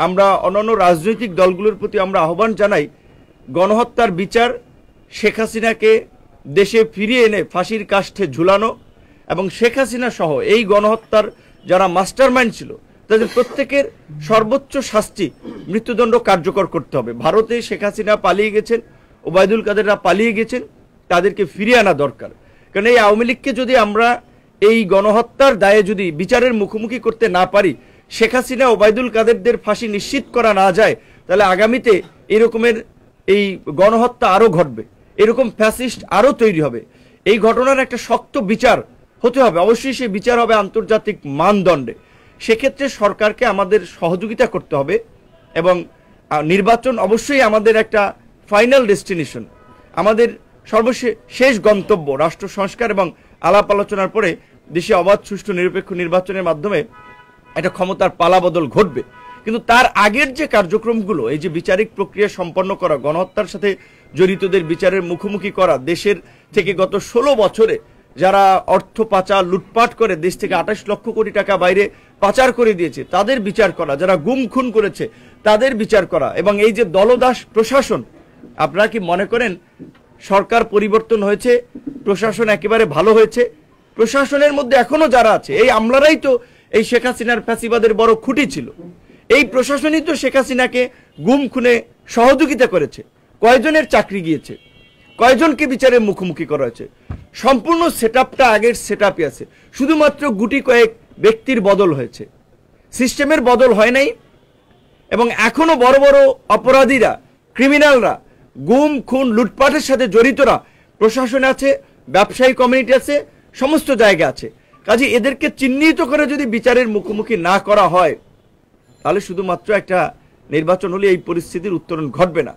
আমরা অন্যান্য রাজনৈতিক দলগুলোর প্রতি আমরা আহ্বান জানাই, গণহত্যার বিচার, শেখ হাসিনাকে দেশে ফিরিয়ে এনে ফাঁসির কাষ্ঠে ঝুলানো এবং শেখ হাসিনা সহ এই গণহত্যার যারা মাস্টারমাইন্ড ছিল তাদের প্রত্যেকের সর্বোচ্চ শাস্তি মৃত্যুদণ্ড কার্যকর করতে হবে। ভারতে শেখ হাসিনা পালিয়ে গেছেন, ওবায়দুল কাদেররা পালিয়ে গেছেন, তাদেরকে ফিরিয়ে আনা দরকার। কারণ এই আওয়ামী লীগকে যদি আমরা এই গণহত্যার দায়ে যদি বিচারের মুখোমুখি করতে না পারি, শেখ হাসিনা ওবায়দুল কাদেরদের ফাঁসি নিশ্চিত করা না যায়, তাহলে আগামীতে এরকমের এই গণহত্যা আরও ঘটবে, এরকম ফ্যাসিস্ট আরও তৈরি হবে। এই ঘটনার একটা শক্ত বিচার হতে হবে, অবশ্যই সেই বিচার হবে আন্তর্জাতিক মানদণ্ডে। সেক্ষেত্রে সরকারকে আমাদের সহযোগিতা করতে হবে এবং নির্বাচন অবশ্যই আমাদের একটা ফাইনাল ডেস্টিনেশন, আমাদের সর্বশেষ গন্তব্য। রাষ্ট্র সংস্কার এবং আলাপ আলোচনার পরে দেশে অবাধ, সুষ্ঠু, নিরপেক্ষ নির্বাচনের মাধ্যমে একটা ক্ষমতার পালাবদল ঘটবে। কিন্তু তার আগের যে কার্যক্রমগুলো, এই যে বিচারিক প্রক্রিয়া সম্পন্ন করা, গণহত্যার সাথে জড়িতদের বিচারের মুখোমুখি করা, দেশের থেকে গত 16 বছরে যারা অর্থ পাচার, লুটপাট করে দেশ থেকে 28 লক্ষ কোটি টাকা বাইরে পাচার করে দিয়েছে তাদের বিচার করা, যারা গুম খুন করেছে তাদের বিচার করা, এবং এই যে দলদাস প্রশাসন, আপনারা কি মনে করেন সরকার পরিবর্তন হয়েছে, প্রশাসন একেবারে ভালো হয়েছে? প্রশাসনের মধ্যে এখনো যারা আছে, এই আমলারাই তো এই শেখ হাসিনার ফ্যাসিবাদের বড় খুঁটি ছিল। এই প্রশাসনই তো শেখ হাসিনাকে গুম খুনে সহযোগিতা করেছে। কয়জনের চাকরি গিয়েছে, কয়জনকে বিচারের মুখোমুখি করা হয়েছে? সম্পূর্ণ সেটআপটা আগের সেটআপই আছে, শুধুমাত্র গুটি কয়েক ব্যক্তির বদল হয়েছে, সিস্টেমের বদল হয় নাই। এবং এখনো বড় বড় অপরাধীরা, ক্রিমিনালরা, গুম খুন লুটপাটের সাথে জড়িতরা প্রশাসনে আছে, ব্যবসায়ী কমিউনিটি আছে, সমস্ত জায়গা আছে। কাজে এদেরকে চিহ্নিত করে যদি বিচারের মুখোমুখি না করা হয়, তাহলে শুধুমাত্র একটা নির্বাচন হলে এই পরিস্থিতির উত্তরণ ঘটবে না।